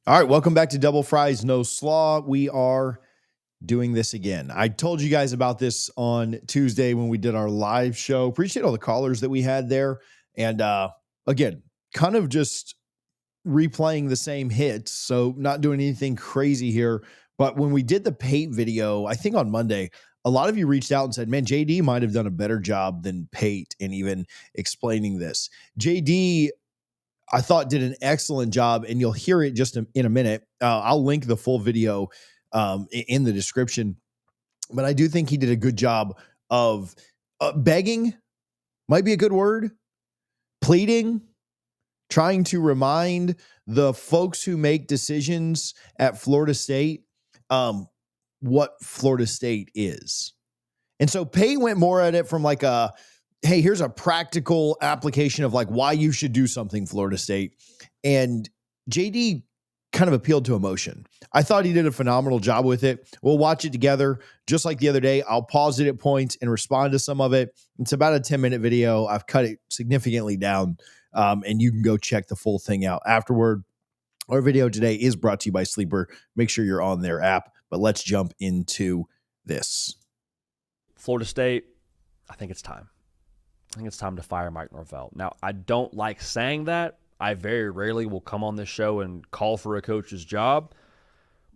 All right, welcome back to Double Fries No Slaw. We are doing this again. I told you guys about this on Tuesday when we did our live show. Appreciate all the callers that we had there. And again, kind of just replaying the same hits. So not doing anything crazy here. But when we did the Pate video, I think on Monday, a lot of you reached out and said, man, JD might have done a better job than Pate in even explaining this. JD, I thought, did an excellent job, and you'll hear it just in a minute. I'll link the full video in the description, but I do think he did a good job of begging, might be a good word, pleading, trying to remind the folks who make decisions at Florida State what Florida State is. And so Pay went more at it from like hey, here's a practical application of like why you should do something, Florida State. And JD kind of appealed to emotion. I thought he did a phenomenal job with it. We'll watch it together. Just like the other day, I'll pause it at points and respond to some of it. It's about a 10-minute video. I've cut it significantly down, and you can go check the full thing out afterward. Our video today is brought to you by Sleeper. Make sure you're on their app, but let's jump into this. Florida State, I think it's time. I think it's time to fire Mike Norvell. Now, I don't like saying that. I very rarely will come on this show and call for a coach's job.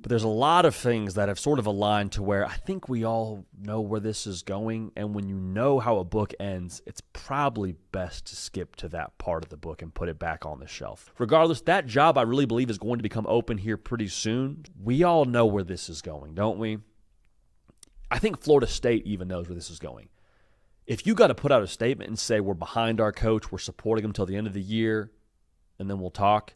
But there's a lot of things that have sort of aligned to where I think we all know where this is going. And when you know how a book ends, it's probably best to skip to that part of the book and put it back on the shelf. Regardless, that job I really believe is going to become open here pretty soon. We all know where this is going, don't we? I think Florida State even knows where this is going. If you got to put out a statement and say we're behind our coach, we're supporting him until the end of the year, and then we'll talk,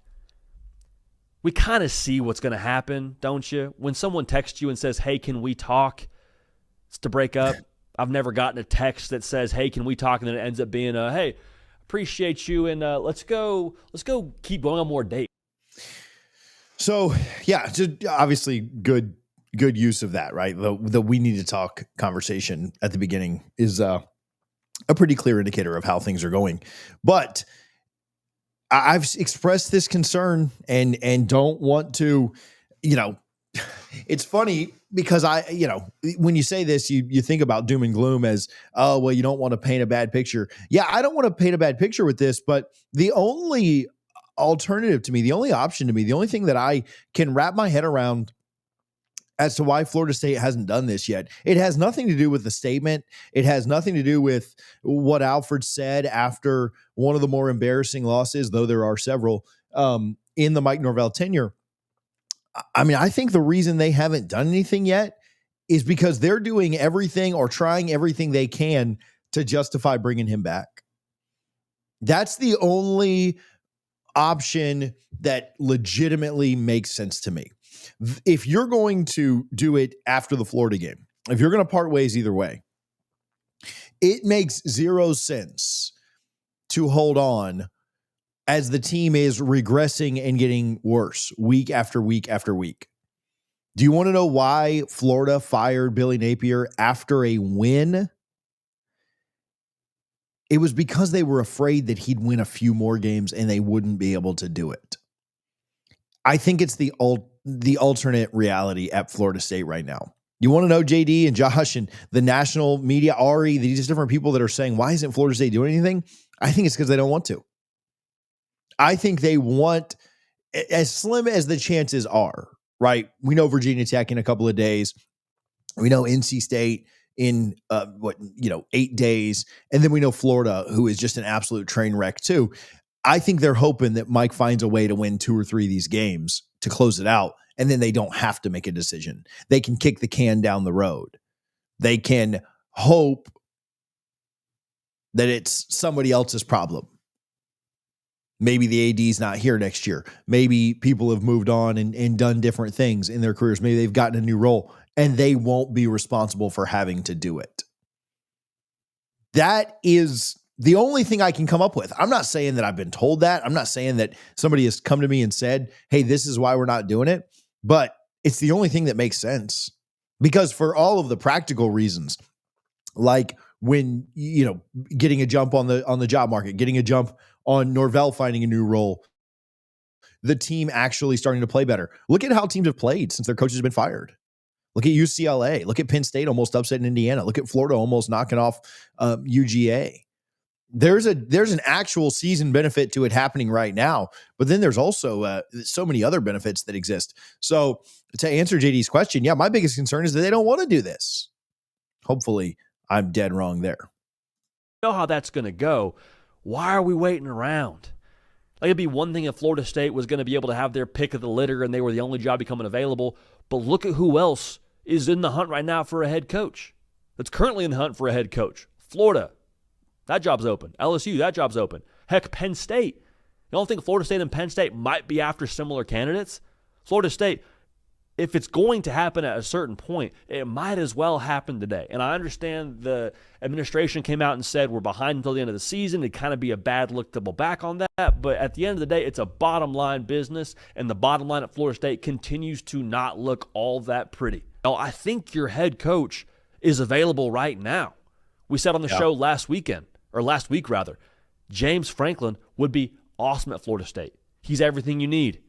we kind of see what's going to happen, don't you? When someone texts you and says, hey, can we talk? It's to break up. I've never gotten a text that says, hey, can we talk? And then it ends up being, hey, appreciate you, and let's go keep going on more dates. So, yeah, just obviously good use of that, right? The we need to talk conversation at the beginning is a pretty clear indicator of how things are going. But I've expressed this concern and don't want to, it's funny because when you say this, you think about doom and gloom as, oh, well, you don't want to paint a bad picture. Yeah, I don't want to paint a bad picture with this, but the only alternative to me, the only option to me, the only thing that I can wrap my head around as to why Florida State hasn't done this yet. It has nothing to do with the statement. It has nothing to do with what Alfred said after one of the more embarrassing losses, though there are several, in the Mike Norvell tenure. I mean, I think the reason they haven't done anything yet is because they're doing everything or trying everything they can to justify bringing him back. That's the only option that legitimately makes sense to me. If you're going to do it after the Florida game, if you're going to part ways either way, it makes zero sense to hold on as the team is regressing and getting worse week after week after week. Do you want to know why Florida fired Billy Napier after a win? It was because they were afraid that he'd win a few more games and they wouldn't be able to do it. I think it's the alternate reality at Florida State right now. You want to know JD and Josh and the national media, Ari, these different people that are saying, why isn't Florida State doing anything? I think it's because they don't want to. I think they want, as slim as the chances are, right? We know Virginia Tech in a couple of days. We know NC State in 8 days. And then we know Florida, who is just an absolute train wreck too. I think they're hoping that Mike finds a way to win 2 or 3 of these games to close it out, and then they don't have to make a decision. They can kick the can down the road. They can hope that it's somebody else's problem. Maybe the AD's not here next year. Maybe people have moved on and done different things in their careers. Maybe they've gotten a new role, and they won't be responsible for having to do it. That is the only thing I can come up with. I'm not saying that I've been told that. I'm not saying that somebody has come to me and said, hey, this is why we're not doing it. But it's the only thing that makes sense. Because for all of the practical reasons, like when, getting a jump on the job market, getting a jump on Norvell finding a new role, the team actually starting to play better. Look at how teams have played since their coaches have been fired. Look at UCLA. Look at Penn State almost upsetting Indiana. Look at Florida almost knocking off UGA. There's an actual season benefit to it happening right now, but then there's also so many other benefits that exist. So to answer JD's question, yeah, my biggest concern is that they don't want to do this. Hopefully, I'm dead wrong there. Know how that's going to go. Why are we waiting around? Like, it'd be one thing if Florida State was going to be able to have their pick of the litter and they were the only job becoming available, but look at who else is in the hunt right now for a head coach. That's currently in the hunt for a head coach. Florida, that job's open. LSU, that job's open. Heck, Penn State. You don't think Florida State and Penn State might be after similar candidates? Florida State, if it's going to happen at a certain point, it might as well happen today. And I understand the administration came out and said we're behind until the end of the season. It'd kind of be a bad look to double back on that. But at the end of the day, it's a bottom line business. And the bottom line at Florida State continues to not look all that pretty. Now, I think your head coach is available right now. We said on the show last week, James Franklin would be awesome at Florida State. He's everything you need.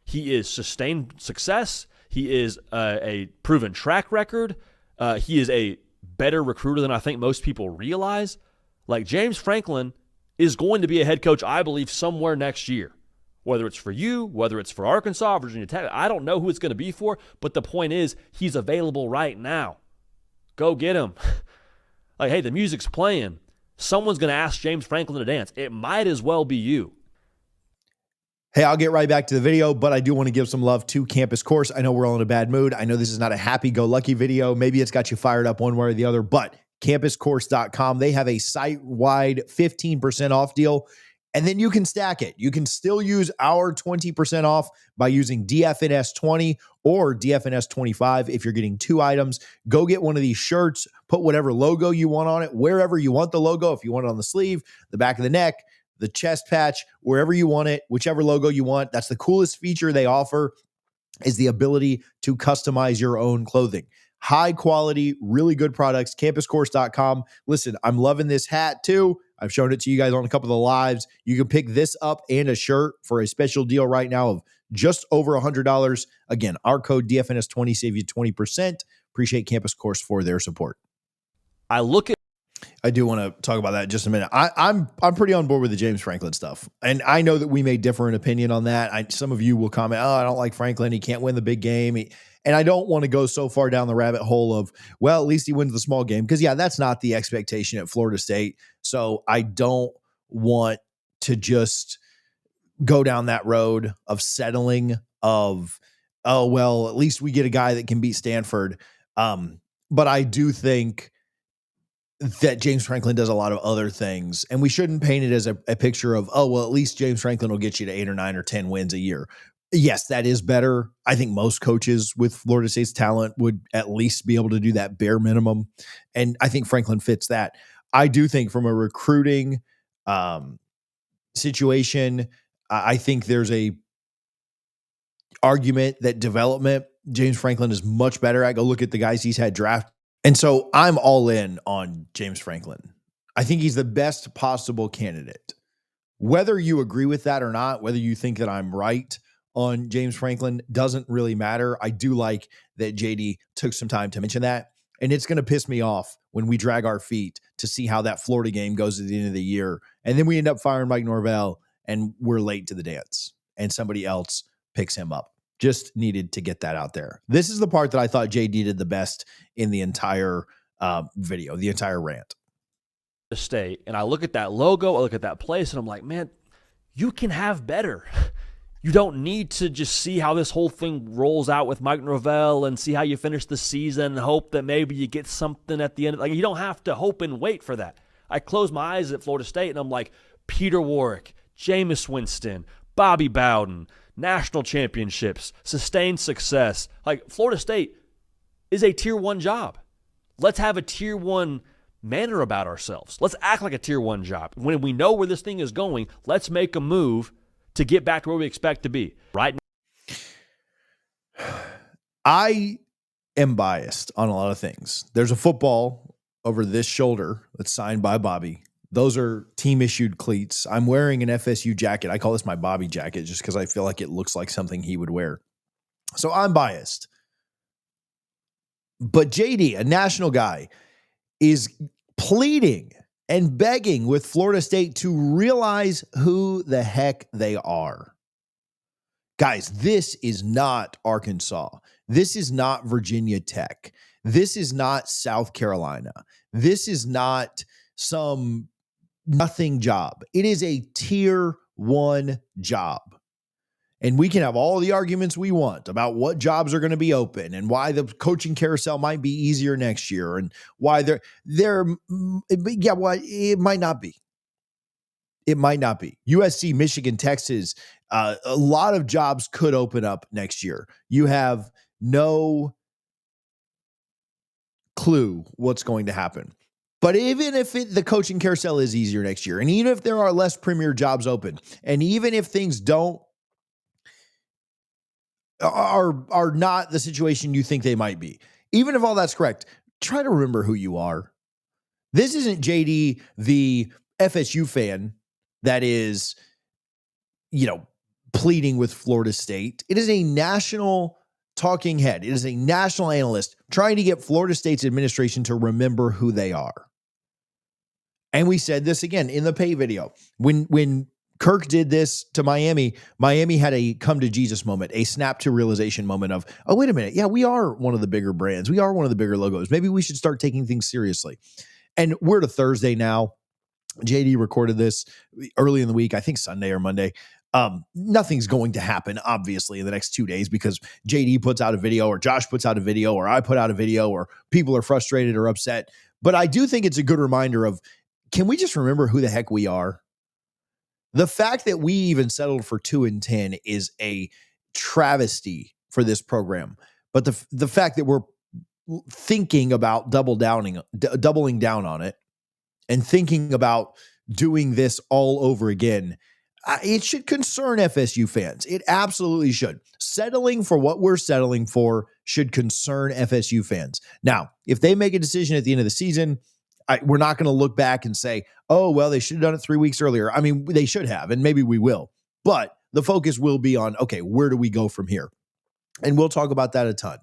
He is sustained success. He is a proven track record. He is a better recruiter than I think most people realize. Like, James Franklin is going to be a head coach, I believe, somewhere next year. Whether it's for you, whether it's for Arkansas, Virginia Tech, I don't know who it's going to be for, but the point is he's available right now. Go get him. Like, hey, the music's playing. Someone's going to ask James Franklin to dance. It might as well be you. Hey, I'll get right back to the video, but I do want to give some love to Campus Course. I know we're all in a bad mood. I know this is not a happy-go-lucky video. Maybe it's got you fired up one way or the other, but campuscourse.com, they have a site-wide 15% off deal, and then you can stack it. You can still use our 20% off by using DFNS20 or DFNS25 if you're getting 2 items. Go get one of these shirts, put whatever logo you want on it, wherever you want the logo, if you want it on the sleeve, the back of the neck, the chest patch, wherever you want it, whichever logo you want. That's the coolest feature they offer, is the ability to customize your own clothing. High quality, really good products, campuscourse.com. Listen, I'm loving this hat too. I've shown it to you guys on a couple of the lives. You can pick this up and a shirt for a special deal right now of just over $100. Again, our code DFNS20 save you 20%. Appreciate Campus Course for their support. I do want to talk about that in just a minute. I'm pretty on board with the James Franklin stuff. And I know that we may differ in opinion on that. Some of you will comment, I don't like Franklin. He can't win the big game. And I don't want to go so far down the rabbit hole of, well, at least he wins the small game. Because, yeah, that's not the expectation at Florida State. So I don't want to just go down that road of settling of, oh, well, at least we get a guy that can beat Stanford. But I do think that James Franklin does a lot of other things, and we shouldn't paint it as a picture of, oh, well, at least James Franklin will get you to 8 or 9 or 10 wins a year. Yes, that is better. I think most coaches with Florida State's talent would at least be able to do that bare minimum. And I think Franklin fits that. I do think from a recruiting situation, I think there's a argument that development, James Franklin is much better at. Go look at the guys he's had drafted. And so I'm all in on James Franklin. I think he's the best possible candidate. Whether you agree with that or not, whether you think that I'm right on James Franklin, doesn't really matter. I do like that JD took some time to mention that. And it's going to piss me off when we drag our feet to see how that Florida game goes at the end of the year. And then we end up firing Mike Norvell and we're late to the dance and somebody else picks him up. Just needed to get that out there. This is the part that I thought JD did the best in the entire video, the entire rant. State, and I look at that logo, I look at that place, and I'm like, man, you can have better. You don't need to just see how this whole thing rolls out with Mike Norvell and see how you finish the season and hope that maybe you get something at the end. Like, you don't have to hope and wait for that. I close my eyes at Florida State, and I'm like, Peter Warwick, Jameis Winston, Bobby Bowden, national championships, sustained success. Like, Florida State is a tier 1 job. Let's have a tier 1 manner about ourselves. Let's act like a tier 1 job. When we know where this thing is going, let's make a move to get back to where we expect to be. Right now, I am biased on a lot of things. There's a football over this shoulder that's signed by Bobby Those are team issued cleats. I'm wearing an FSU jacket. I call this my Bobby jacket just because I feel like it looks like something he would wear. So I'm biased. But JD, a national guy, is pleading and begging with Florida State to realize who the heck they are. Guys, this is not Arkansas. This is not Virginia Tech. This is not South Carolina. This is not some nothing job. It is a tier 1 job. And we can have all the arguments we want about what jobs are going to be open and why the coaching carousel might be easier next year and why it might not be. It might not be. USC, Michigan, Texas, a lot of jobs could open up next year. You have no clue what's going to happen. But even if the coaching carousel is easier next year, and even if there are less premier jobs open, and even if things are not the situation you think they might be, even if all that's correct, try to remember who you are. This isn't JD, the FSU fan that is, pleading with Florida State. It is a national talking head. It is a national analyst trying to get Florida State's administration to remember who they are. And we said this again in the pay video. When Kirk did this to Miami had a come to Jesus moment, a snap to realization moment of, oh, wait a minute. Yeah, we are one of the bigger brands. We are one of the bigger logos. Maybe we should start taking things seriously. And we're to Thursday now. JD recorded this early in the week, I think Sunday or Monday. Nothing's going to happen, obviously, in the next 2 days because JD puts out a video or Josh puts out a video or I put out a video or people are frustrated or upset. But I do think it's a good reminder of, can we just remember who the heck we are? The fact that we even settled for 2-10 is a travesty for this program. But the fact that we're thinking about doubling down on it and thinking about doing this all over again, it should concern FSU fans. It absolutely should. Settling for what we're settling for should concern FSU fans. Now, if they make a decision at the end of the season, we're not going to look back and say, oh, well, they should have done it 3 weeks earlier. I mean, they should have, and maybe we will. But the focus will be on, okay, where do we go from here? And we'll talk about that a ton.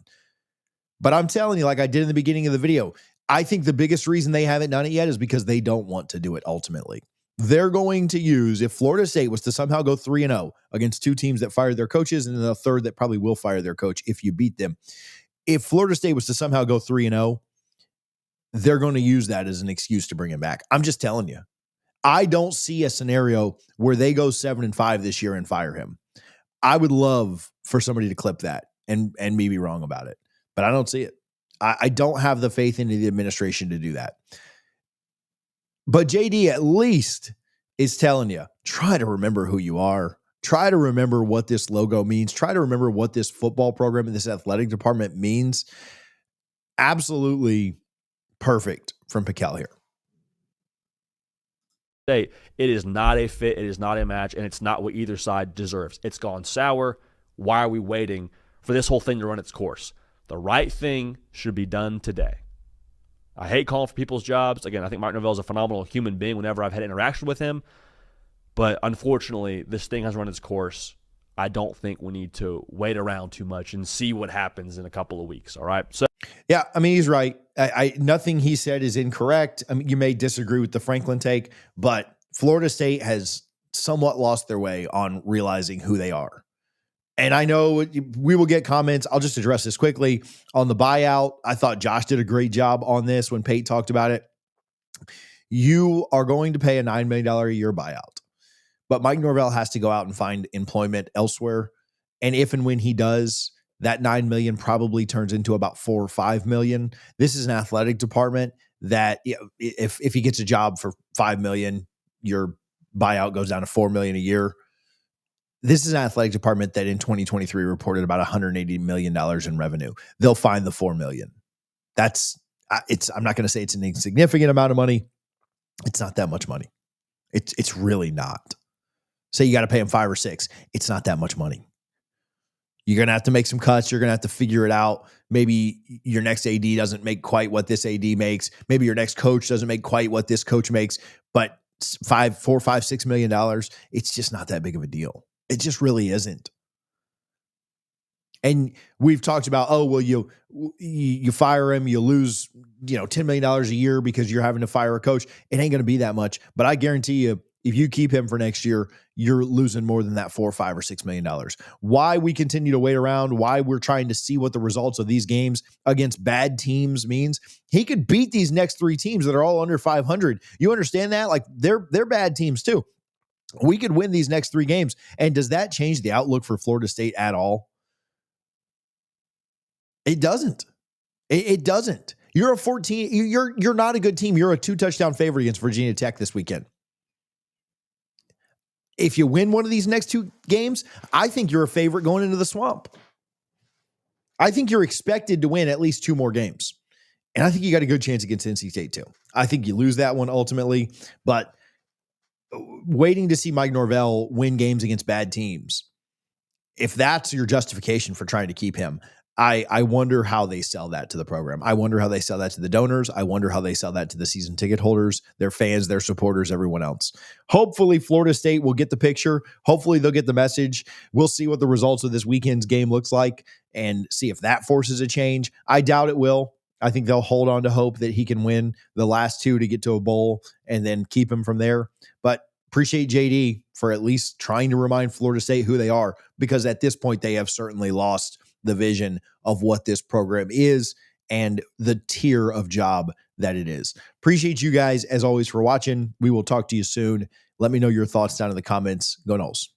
But I'm telling you, like I did in the beginning of the video, I think the biggest reason they haven't done it yet is because they don't want to do it ultimately. They're going to use, if Florida State was to somehow go 3-0 against 2 teams that fired their coaches and then a third that probably will fire their coach if you beat them. If Florida State was to somehow go 3-0, they're going to use that as an excuse to bring him back. I'm just telling you. I don't see a scenario where they go 7-5 this year and fire him. I would love for somebody to clip that and me be wrong about it, but I don't see it. I don't have the faith in the administration to do that. But JD at least is telling you, try to remember who you are. Try to remember what this logo means. Try to remember what this football program and this athletic department means. Absolutely perfect from Pikel here. It is not a fit. It is not a match, and it's not what either side deserves. It's gone sour. Why are we waiting for this whole thing to run its course? The right thing should be done today. I hate calling for people's jobs. Again, I think Mark Norvell is a phenomenal human being whenever I've had interaction with him. But unfortunately, this thing has run its course. I don't think we need to wait around too much and see what happens in a couple of weeks. All right. So yeah, I mean, he's right. Nothing he said is incorrect. I mean, you may disagree with the Franklin take, but Florida State has somewhat lost their way on realizing who they are. And I know we will get comments. I'll just address this quickly. On the buyout, I thought Josh did a great job on this when Pate talked about it. You are going to pay a $9 million a year buyout, but Mike Norvell has to go out and find employment elsewhere. And if and when he does, that $9 million probably turns into about $4 or $5 million. This is an athletic department that if he gets a job for $5 million, your buyout goes down to $4 million a year. This is an athletic department that in 2023 reported about $180 million in revenue. They'll find the $4 million. I'm not going to say it's an insignificant amount of money. It's not that much money. It's really not. Say you got to pay him 5 or 6. It's not that much money. You're going to have to make some cuts. You're going to have to figure it out. Maybe your next AD doesn't make quite what this AD makes. Maybe your next coach doesn't make quite what this coach makes, but $6 million, it's just not that big of a deal. It just really isn't. And we've talked about, oh, well, you fire him, you lose, $10 million a year because you're having to fire a coach. It ain't going to be that much. But I guarantee you, if you keep him for next year, you're losing more than that $4 or $5 or $6 million. Why we continue to wait around, why we're trying to see what the results of these games against bad teams means. He could beat these next 3 teams that are all under 500. You understand that? Like they're bad teams too. We could win these next 3 games. And does that change the outlook for Florida State at all? It doesn't. It doesn't. You're a 14. You're not a good team. You're a 2-touchdown favorite against Virginia Tech this weekend. If you win one of these next 2 games, I think you're a favorite going into the Swamp. I think you're expected to win at least 2 more games. And I think you got a good chance against NC State too. I think you lose that one ultimately, but waiting to see Mike Norvell win games against bad teams, if that's your justification for trying to keep him, I wonder how they sell that to the program. I wonder how they sell that to the donors. I wonder how they sell that to the season ticket holders, their fans, their supporters, everyone else. Hopefully Florida State will get the picture. Hopefully they'll get the message. We'll see what the results of this weekend's game looks like and see if that forces a change. I doubt it will. I think they'll hold on to hope that he can win the last 2 to get to a bowl and then keep him from there. But appreciate JD for at least trying to remind Florida State who they are, because at this point they have certainly lost the vision of what this program is and the tier of job that it is. Appreciate you guys as always for watching. We will talk to you soon. Let me know your thoughts down in the comments. Go Noles.